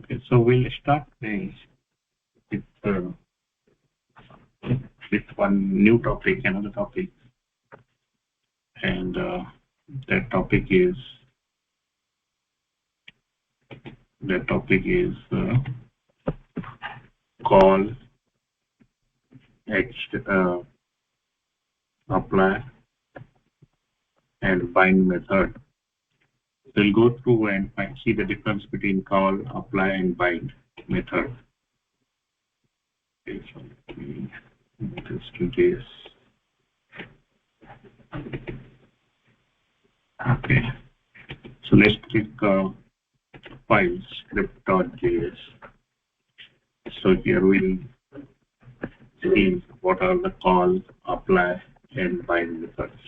Okay, so we'll start with, with one new topic, another topic, and that topic is call, apply, and bind method. We'll go through and see the difference between call, apply, and bind method. Okay, so let me move this to this. Okay, so let's click file script.js. So here we'll see what are the call, apply, and bind methods.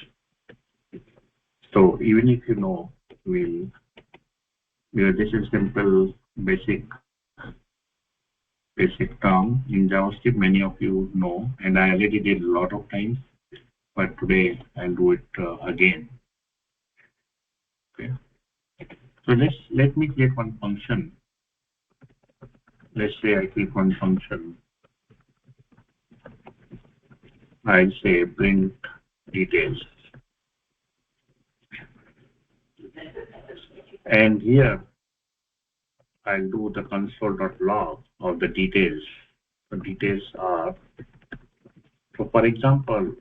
So even if you know, this is simple basic term in JavaScript. Many of you know, and I already did a lot of times, but today I'll do it again. Okay. So let me create one function. Let's say I create one function. I'll say print details. And here I'll do the console.log of the details. The details are, so for example,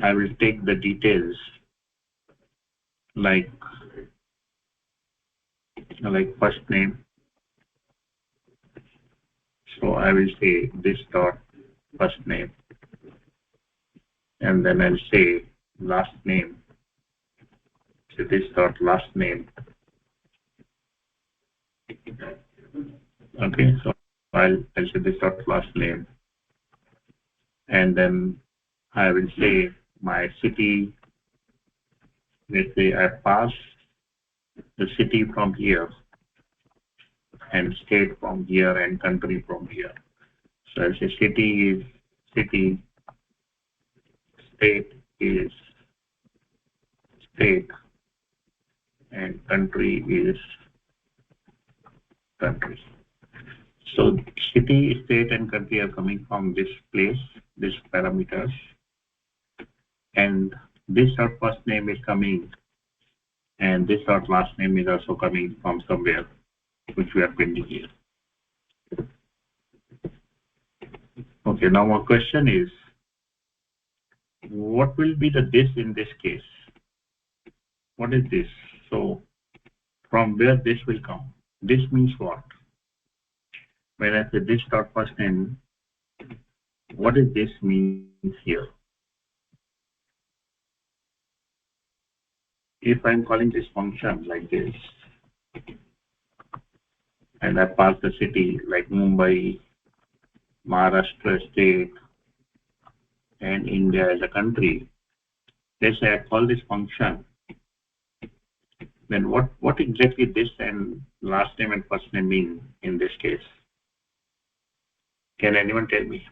I will take the details like first name. So I will say this dot first name, and then I'll say last name. So this dot last name. Okay, so I'll say this dot last name, and then I will say my city. Let's say I pass the city from here, and state from here, and country from here. So I'll say city is city, state is state, and country is country. So city, state, and country are coming from this place, these parameters, and this dot first name is coming, and this dot last name is also coming from somewhere, which we are printing here. Okay, now my question is, what will be the this in this case? What is this? So from where this will come? This means what? When I say this dot first name, what does this means here? If I'm calling this function like this, and I pass the city like Mumbai, Maharashtra state, and India as a country, let's say I call this function, then what exactly this and last name and first name mean in this case? Can anyone tell me?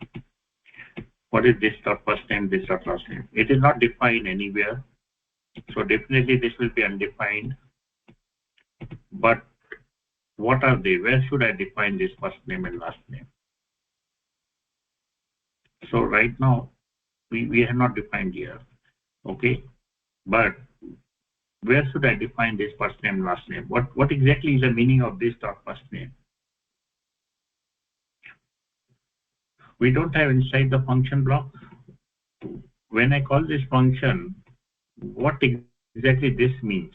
What is this dot first name, this dot last name? It is not defined anywhere. So definitely this will be undefined. But what are they? Where should I define this first name and last name? So right now, we have not defined here. Okay. But where should I define this first name, last name? What exactly is the meaning of this dot first name? We don't have inside the function block. When I call this function, what exactly this means?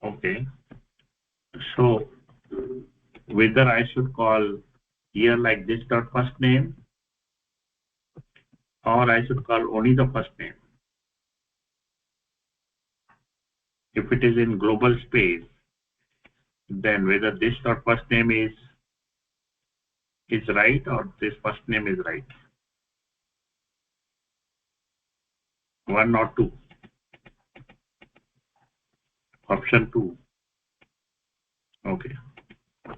Okay. So whether I should call here like this dot first name, or I should call only the first name. If it is in global space, then whether this dot first name is right or this first name is right. 1 or 2. Option 2. Okay.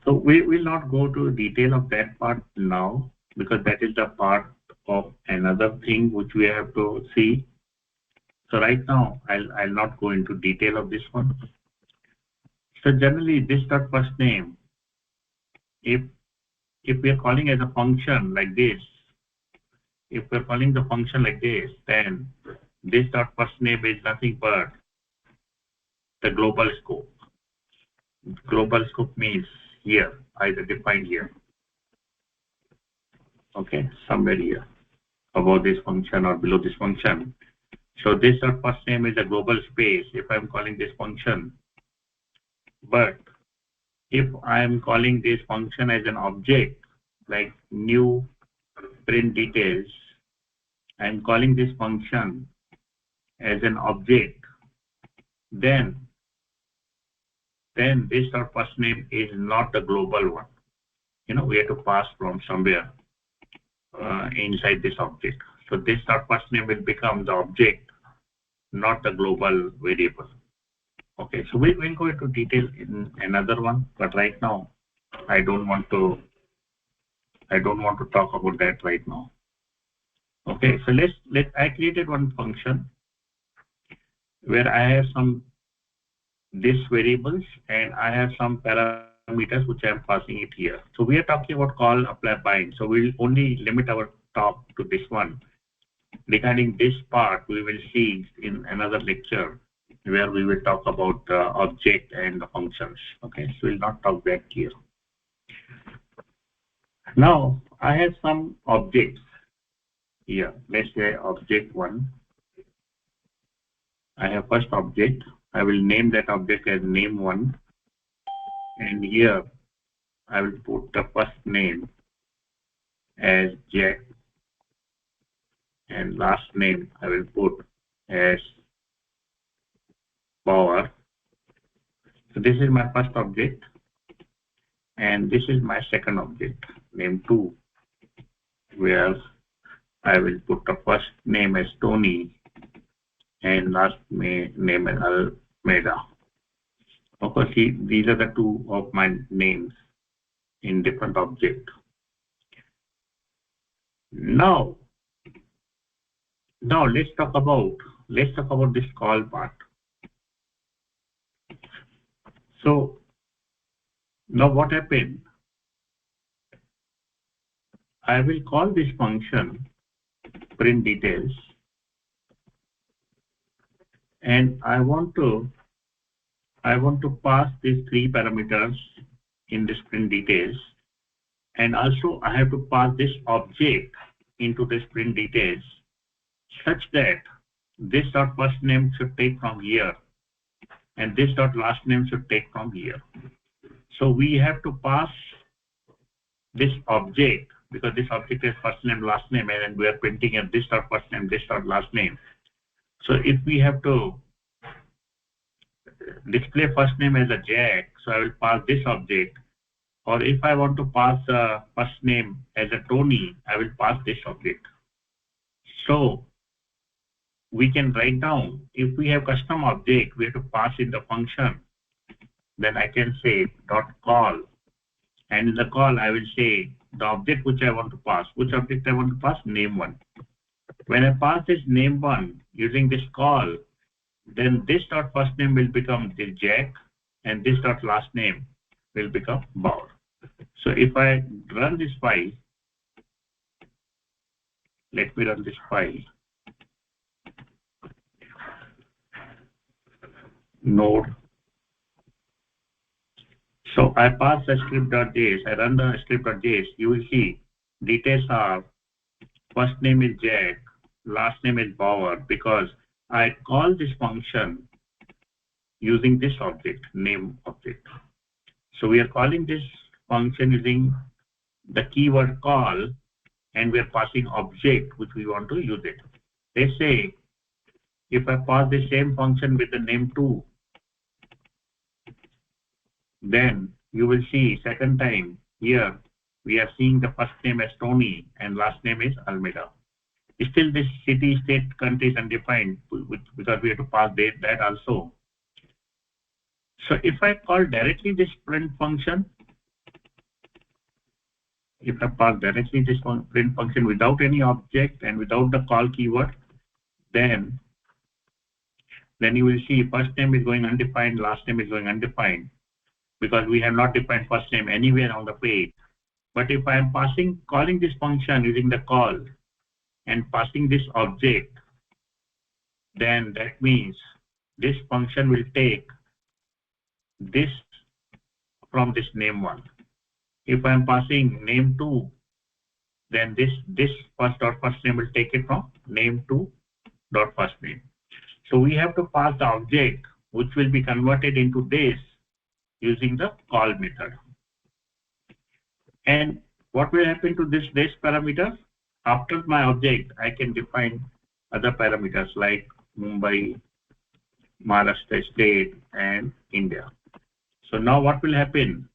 So we will not go to detail of that part now, because that is the part of another thing which we have to see. So right now, I'll not go into detail of this one. So generally, this dot first name, if we are calling as a function like this, if we're calling the function like this, then this dot first name is nothing but the global scope. Global scope means here, either defined here. Okay, somewhere here, above this function or below this function. So this dot first name is a global space if I'm calling this function. But if I'm calling this function as an object, like new print details, I'm calling this function as an object, then this dot first name is not the global one. We have to pass from somewhere inside this object. So this dot first name will become the object, not the global variable. Okay, so we'll go into detail in another one, but right now I don't want to talk about that right now. Okay, so I created one function where I have some this variables and I have some parameters which I am passing it here. So we are talking about call, apply, bind. So we'll only limit our talk to this one. Regarding this part, we will see in another lecture where we will talk about the object and the functions. Okay, so we'll not talk that here. Now I have some objects here. Let's say object 1. I have first object. I will name that object as name1, and here I will put the first name as Jack, and last name I will put as Power. So this is my first object, and this is my second object, name2, where I will put the first name as Tony and last name as Almeida. Of course, these are the two of my names in different object. Now let's talk about this call part. So now what happened? I will call this function print details, and I want to pass these 3 parameters in this print details, and also I have to pass this object into this print details such that this dot first name should take from here and this dot last name should take from here. So we have to pass this object, because this object is first name, last name, and we are printing at this dot first name, this dot last name. So if we have to display first name as a Jack, so I will pass this object. Or if I want to pass first name as a Tony, I will pass this object. So we can write down, if we have custom object, we have to pass in the function. Then I can say dot call, and in the call I will say the object which I want to pass. Which object I want to pass? Name1. When I pass this name1 using this call, then this dot first name will become the Jack, and this dot last name will become Bauer. So if I run this file, let me run this file. Node. So I pass the script.js, I run the script.js, you will see details are first name is Jack, last name is Bauer, because I call this function using this object, name object. So we are calling this function using the keyword call, and we are passing object which we want to use it. Let's say if I pass the same function with the name2, then you will see second time here we are seeing the first name as Tony and last name is Almeida. Still this city, state, country is undefined because we have to pass that also. So if I call directly this print function, if I pass directly this print function without any object and without the call keyword, then then you will see first name is going undefined, last name is going undefined, because we have not defined first name anywhere on the page. But if I am calling this function using the call and passing this object, then that means this function will take this from this name1. If I am passing name2, then this first dot first name will take it from name2 dot first name. So we have to pass the object which will be converted into this using the call method. And what will happen to this parameter? After my object, I can define other parameters like Mumbai, Maharashtra state, and India. So now what will happen?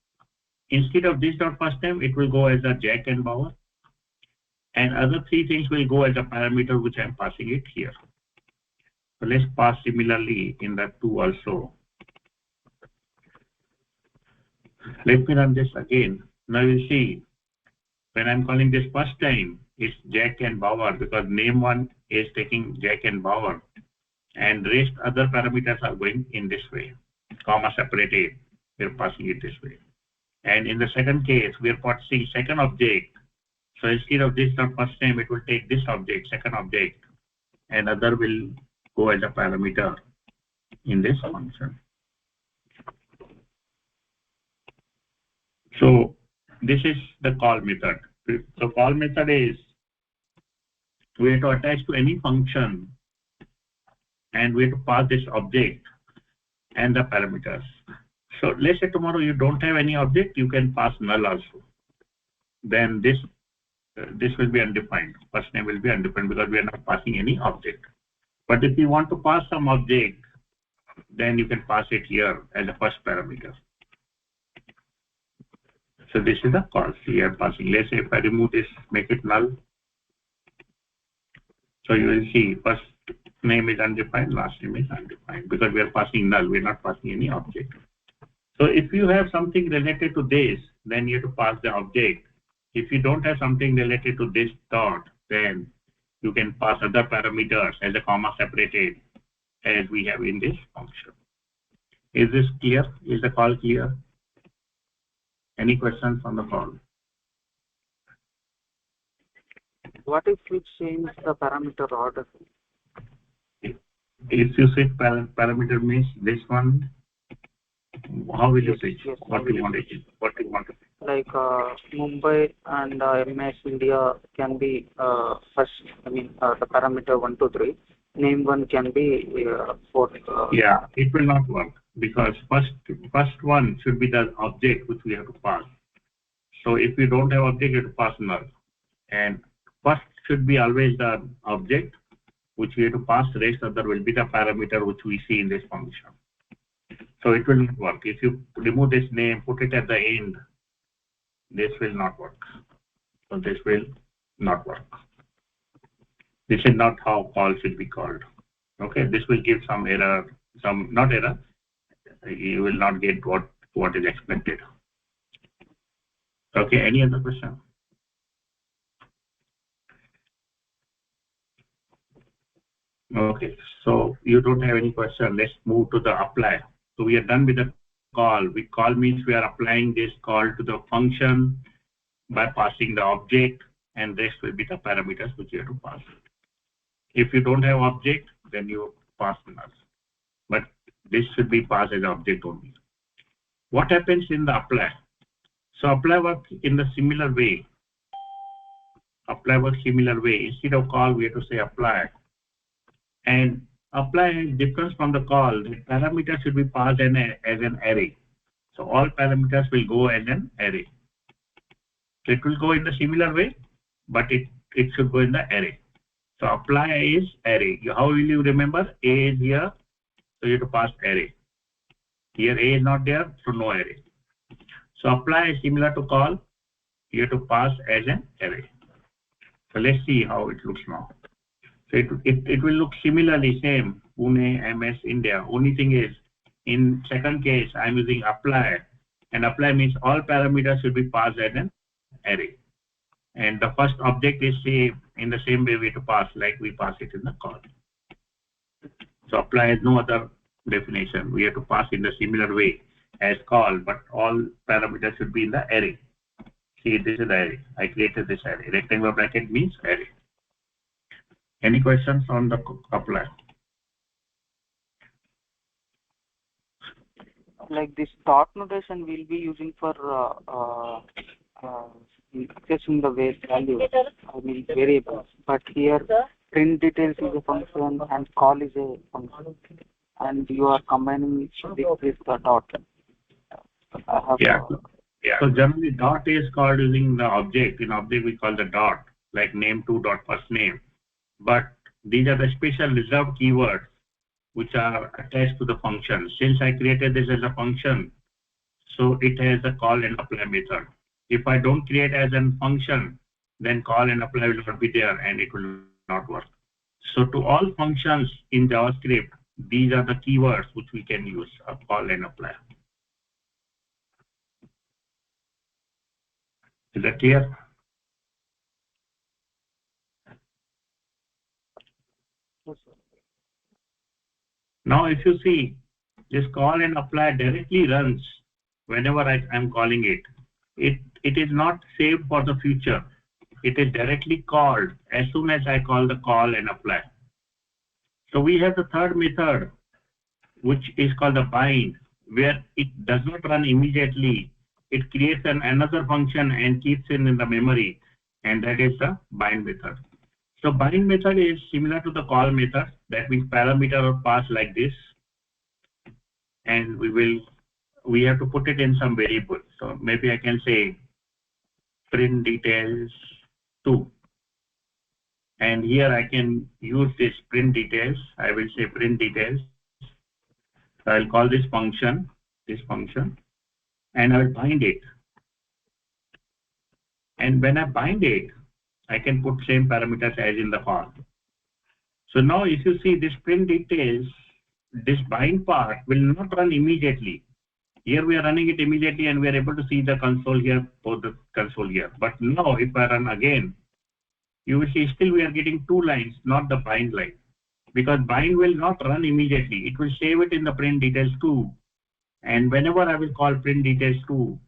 Instead of this dot first name, it will go as a Jack and Bauer, and other three things will go as a parameter which I am passing it here. So let's pass similarly in the 2 also. Let me run this again. Now you see, when I'm calling this first time, it's Jack and Bauer, because name1 is taking Jack and Bauer, and rest other parameters are going in this way, comma separated. We're passing it this way. And in the second case, we're passing second object. So instead of this dot first name, it will take this object, second object, and other will go as a parameter in this function. So this is the call method. So call method is we have to attach to any function, and we have to pass this object and the parameters. So let's say tomorrow you don't have any object, you can pass null also. Then this will be undefined. First name will be undefined because we are not passing any object. But if you want to pass some object, then you can pass it here as a first parameter. So this is the call we are passing. Let's say if I remove this, make it null. So you will see first name is undefined, last name is undefined, because we are passing null, we are not passing any object. So if you have something related to this, then you have to pass the object. If you don't have something related to this dot, then you can pass other parameters as a comma separated, as we have in this function. Is this clear? Is the call clear? Any questions on the call? What if we change the parameter order? If you switch parameter means this one, how will you switch? Yes, what do you want to change? What do you want to change? Like Mumbai and MS India can be first, the parameter 1, 2, 3. Name1 can be 4. Yeah, it will not work because first one should be the object which we have to pass. So if you don't have object, you have to pass null. And first should be always the object which we have to pass. Rest other will be the parameter which we see in this function. So it will not work. If you remove this name, put it at the end, this will not work. So this will not work. This is not how call should be called. Okay, this will give some error, not error. You will not get what is expected. Okay, any other question? Okay, so you don't have any question. Let's move to the apply. So we are done with the call. Call means we are applying this call to the function by passing the object, and rest will be the parameters which you have to pass. If you don't have object, then you pass null. But this should be passed as object only. What happens in the apply? So apply works in the similar way. Apply works similar way. Instead of call, we have to say apply. And apply difference from the call. The parameter should be passed as an array. So all parameters will go as an array. So it will go in the similar way, but it should go in the array. So apply is array. How will you remember? A is here, so you have to pass array. Here A is not there, so no array. So apply is similar to call. You have to pass as an array. So let's see how it looks now. So it will look similarly same. Pune, MS, India. Only thing is, in second case, I'm using apply. And apply means all parameters should be passed as an array. And the first object is saved in the same way we have to pass, like we pass it in the call. So apply has no other definition. We have to pass in the similar way as call, but all parameters should be in the array. See, this is the array. I created this array. Rectangular bracket means array. Any questions on the apply? Like this dot notation we'll be using for accessing the value, I mean variables. But here print details is a function and call is a function, and you are combining this with the dot. Yeah. So generally dot is called using the object. In object we call the dot, like name2 dot first name. But these are the special reserved keywords which are attached to the function. Since I created this as a function, so it has a call and apply method. If I don't create as a function, then call and apply will not be there and it will not work. So to all functions in JavaScript, these are the keywords which we can use, call and apply. Is that clear? Now if you see, this call and apply directly runs whenever I'm calling it. It is not saved for the future. It is directly called as soon as I call the call and apply. So we have the third method, which is called the bind, where it does not run immediately. It creates another function and keeps it in the memory, and that is the bind method. So bind method is similar to the call method. That means parameter are passed like this, and we have to put it in some variable. So maybe I can say print details 2. And here I can use this print details. I will say print details. So I'll call this function, and I will bind it. And when I bind it, I can put same parameters as in the call. So now if you see this print details, this bind part will not run immediately. Here we are running it immediately and we are able to see the console here, both the console here. But now if I run again, you will see still we are getting 2 lines, not the bind line. Because bind will not run immediately. It will save it in the print details 2. And whenever I will call print details 2,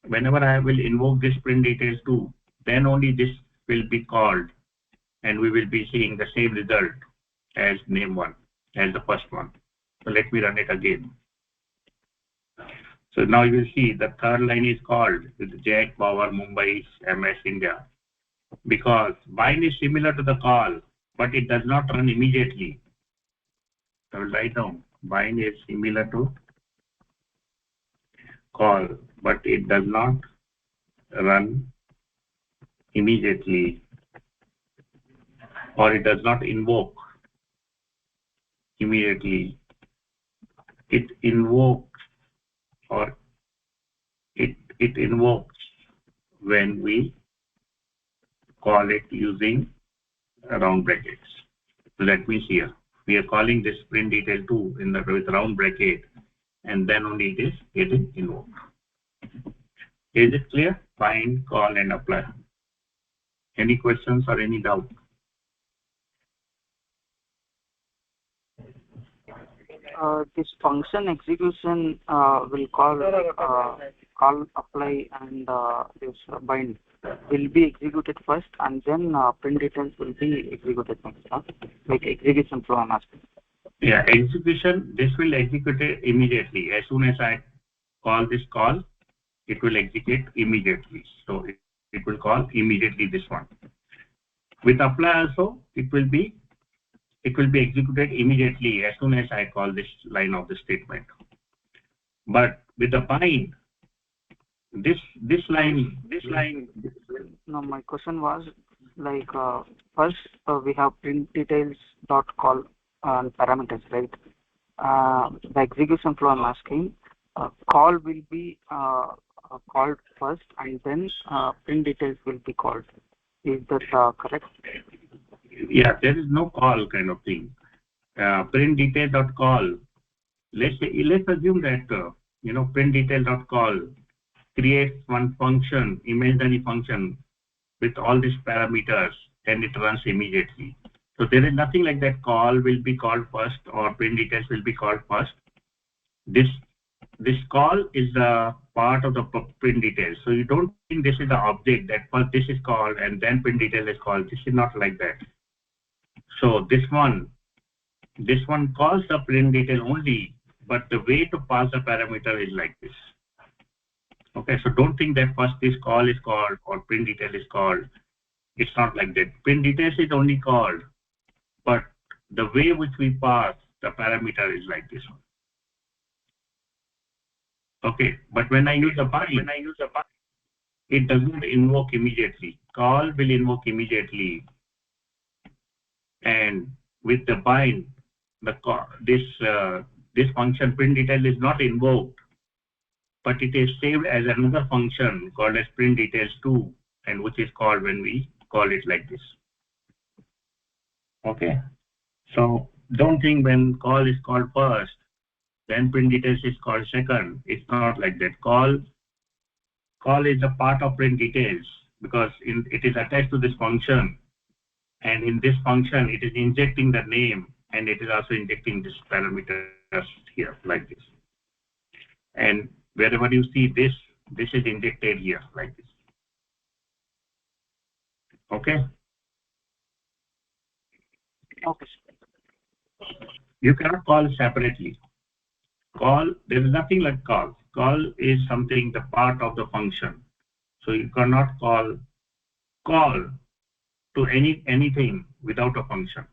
whenever I will invoke this print details 2, then only this will be called. And we will be seeing the same result as name1, as the first one. So let me run it again. So now you will see the third line is called with Jack, Power, Mumbai, MS, India. Because bind is similar to the call, but it does not run immediately. I will write down bind is similar to call, but it does not run immediately, or it does not invoke immediately. It invokes, or it invokes when we call it using round brackets. So that means here we are calling this print detail 2 in the with round bracket, and then only it is getting invoked. Is it clear? Find, call, and apply. Any questions or any doubt? This function execution will call apply and this bind will be executed first, and then print details will be executed next, like execution flow I'm asking. Yeah, execution, this will execute it immediately. As soon as I call this call, it will execute immediately. So it will call immediately this one. With apply also, it will be executed immediately as soon as I call this line of the statement. But with the bind, this line. No, my question was like first we have print details dot call and parameters, right? The execution flow I'm asking, call will be called first, and then print details will be called. Is that correct? Yeah, there is no call kind of thing. Print detail dot call. Let's assume that print detail dot call creates one function, imaginary function with all these parameters, and it runs immediately. So there is nothing like that call will be called first or print details will be called first. This this call is a part of the print details. So you don't think this is the object that first this is called and then print detail is called. This is not like that. So this one calls the print detail only, but the way to pass the parameter is like this. Okay, so don't think that first this call is called or print detail is called. It's not like that. Print details is only called, but the way which we pass the parameter is like this one. Okay, but when I use a bind, it does not invoke immediately. Call will invoke immediately, and with the bind, this function print detail is not invoked, but it is saved as another function called as print details 2, and which is called when we call it like this. Okay, so don't think when call is called first, then print details is called second. It's not like that. Call is a part of print details because it is attached to this function, and in this function it is injecting the name, and it is also injecting this parameters here like this. And wherever you see this is injected here like this. Okay. Okay. You cannot call separately. Call, there is nothing like call. Call is something the part of the function. So you cannot call to anything without a function.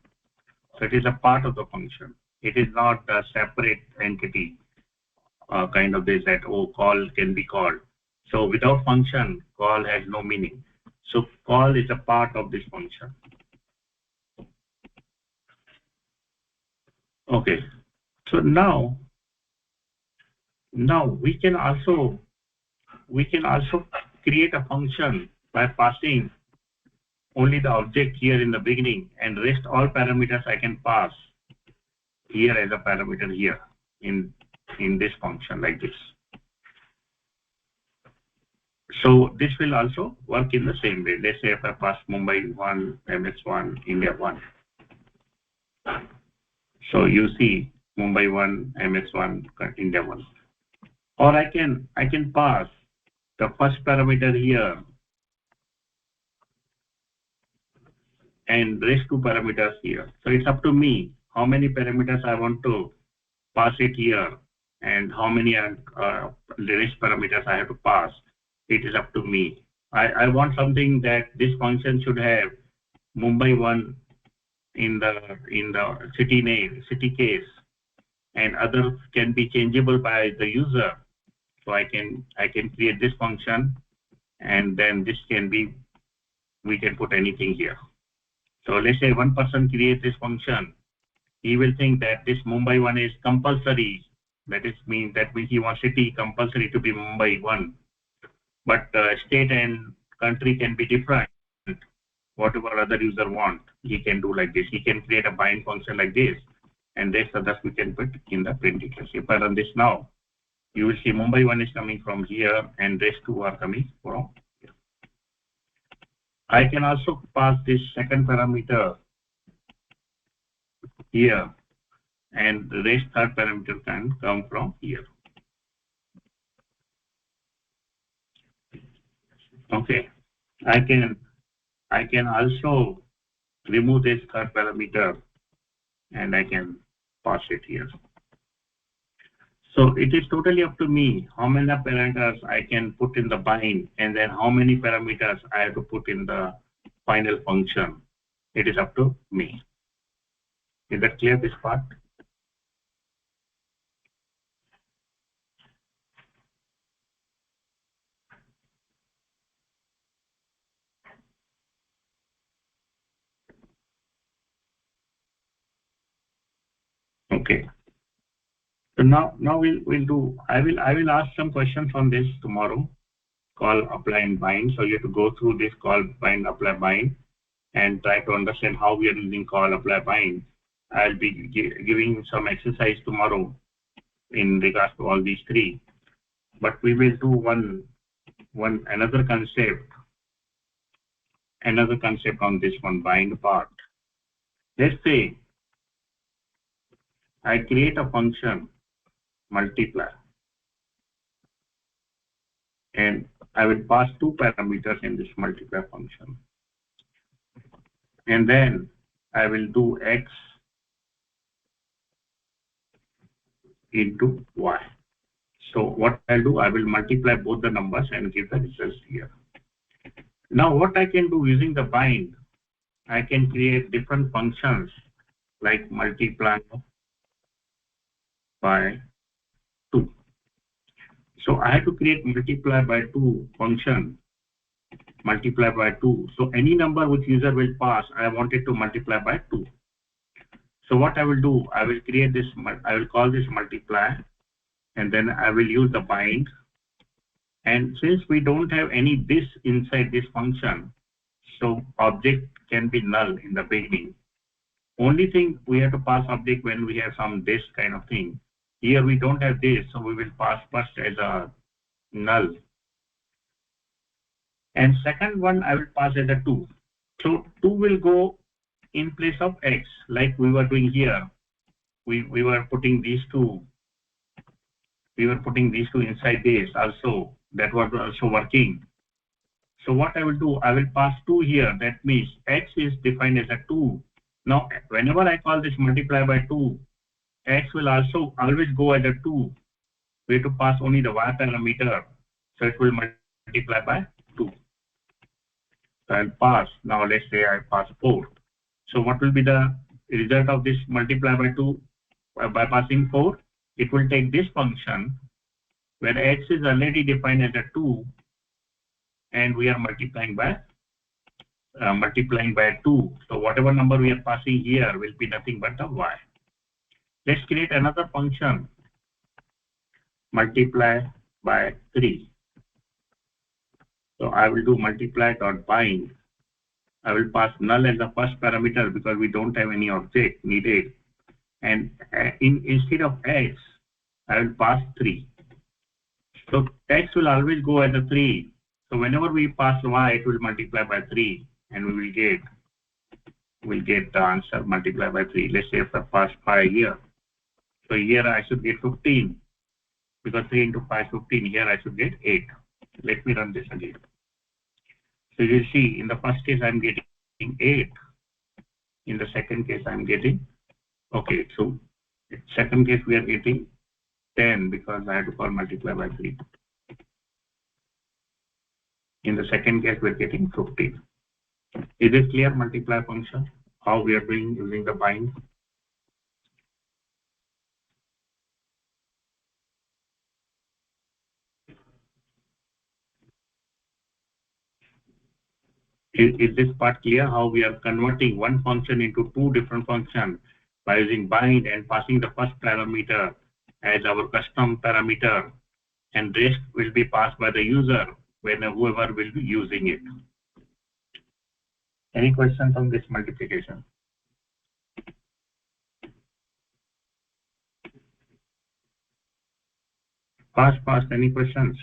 So it is a part of the function. It is not a separate entity. Kind of this that call can be called. So without function, call has no meaning. So call is a part of this function. Okay. So now we can also create a function by passing only the object here in the beginning, and rest all parameters I can pass here as a parameter here in this function like this. So this will also work in the same way. Let's say if I pass Mumbai 1, MS1, India 1. So you see Mumbai 1, MS1, India 1. Or I can pass the first parameter here and rest 2 parameters here. So it's up to me how many parameters I want to pass it here and how many rest parameters I have to pass. It is up to me. I want something that this function should have Mumbai 1 in the city name, city case, and others can be changeable by the user. So I can create this function, and then this can be, we can put anything here. So let's say one person creates this function. He will think that this Mumbai 1 is compulsory. That means he wants city compulsory to be Mumbai 1. But state and country can be different. Whatever other user want, he can do like this. He can create a bind function like this, and this others we can put in the print details. If I run this now, you will see Mumbai 1 is coming from here, and rest 2 are coming from here. I can also pass this second parameter here, and the rest third parameter can come from here. Okay, I can also remove this third parameter, and I can pass it here. So it is totally up to me how many parameters I can put in the bind, and then how many parameters I have to put in the final function. It is up to me. Is that clear, this part? Okay. So now we'll do. I will ask some questions on this tomorrow. Call, apply, and bind. So you have to go through this call, bind, apply, bind, and try to understand how we are using call, apply, bind. I'll be giving some exercise tomorrow in regards to all these three. But we will do another concept on this one bind part. let's say I create a function multiply, and I will pass two parameters in this multiply function, and then I will do x into y. So what I'll do, I will multiply both the numbers and give the results here. Now what I can do using the bind, I can create different functions like multiply by 2. So I have to create multiply by 2 function, multiply by 2. So any number which user will pass, I want it to multiply by 2. So what I will do, I will create this, I will call this multiply, and then I will use the bind. And since we don't have any this inside this function, so object can be null in the beginning. Only thing we have to pass object when we have some this kind of thing. Here we don't have this, so we will pass first as a null. And second one I will pass as a 2. So 2 will go in place of x, like we were doing here. We were putting these two. We were putting these two inside this also. That was also working. So what I will do, I will pass 2 here. That means x is defined as a 2. Now, whenever I call this multiply by 2, x will also always go as a 2. We have to pass only the y parameter. So it will multiply by 2. So I'll pass. Now let's say I pass 4. So what will be the result of this multiply by 2? By passing 4, it will take this function where x is already defined as a 2, and we are multiplying by 2. So whatever number we are passing here will be nothing but the y. Let's create another function, multiply by 3. So I will do multiply dot bind. I will pass null as the first parameter because we don't have any object needed. And instead of x, I will pass 3. So x will always go as a 3. So whenever we pass y, it will multiply by 3, and we will get the answer multiply by 3. Let's say if I pass 5 here. So here I should get 15, because 3 into 5 is 15. Here I should get 8. Let me run this again. So you see, in the first case I'm getting 8. In the second case I'm getting, okay, so second case we are getting 10 because I have to call multiply by 3. In the second case we're getting 15. Is it clear, multiply function? How we are doing using the bind? Is this part clear, how we are converting one function into two different functions by using bind and passing the first parameter as our custom parameter, and rest will be passed by the user when whoever will be using it. Any questions on this multiplication? Fast, any questions?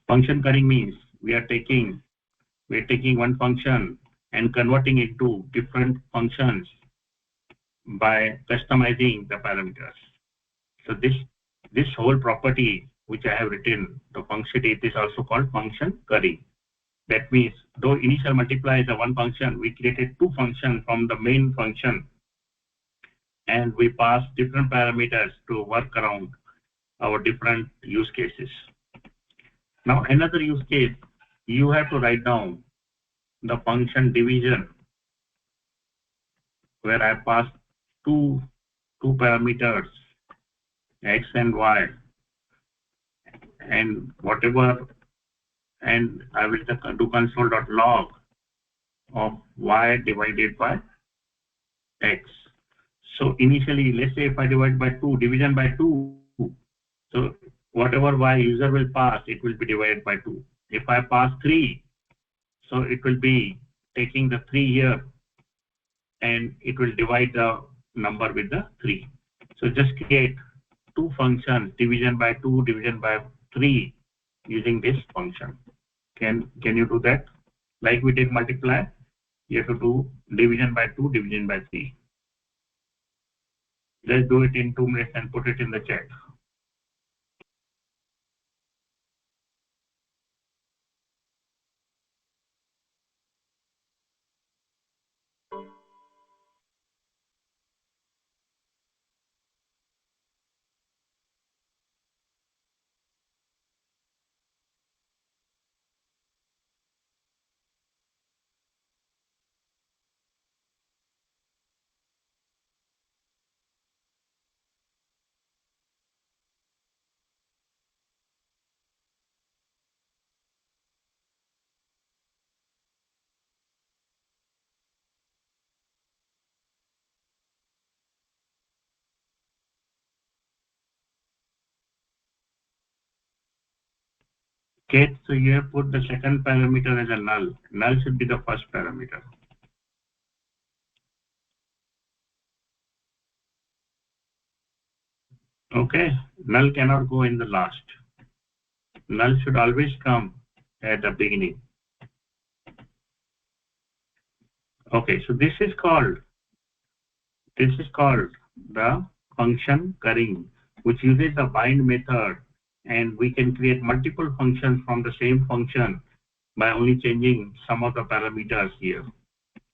Function currying means we are taking one function and converting it to different functions by customizing the parameters. So this whole property which I have written, the function, it is also called function currying. That means though initial multiply is a one function, we created two functions from the main function, and we pass different parameters to work around our different use cases. Now another use case, you have to write down the function division, where I pass two parameters, x and y, and whatever, and I will do console.log of y divided by x. So initially, let's say if I divide by 2, division by 2, so whatever y user will pass, it will be divided by 2. If I pass 3, so it will be taking the 3 here and it will divide the number with the 3. So just create two functions, division by 2, division by 3 using this function. Can you do that? Like we did multiply, you have to do division by 2, division by 3. Let's do it in 2 minutes and put it in the chat. Okay, so you have put the second parameter as a null. Null should be the first parameter. Okay, null cannot go in the last. Null should always come at the beginning. Okay, so this is called the function currying, which uses the bind method, and we can create multiple functions from the same function by only changing some of the parameters here.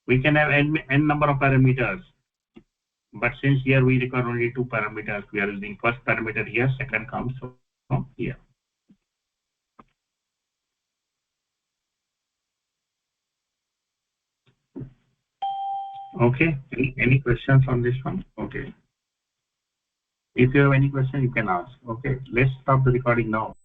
We can have n number of parameters, but since here we require only 2 parameters, we are using first parameter here, second comes from here. Okay, any questions on this one? Okay. If you have any question, you can ask. Okay, let's stop the recording now.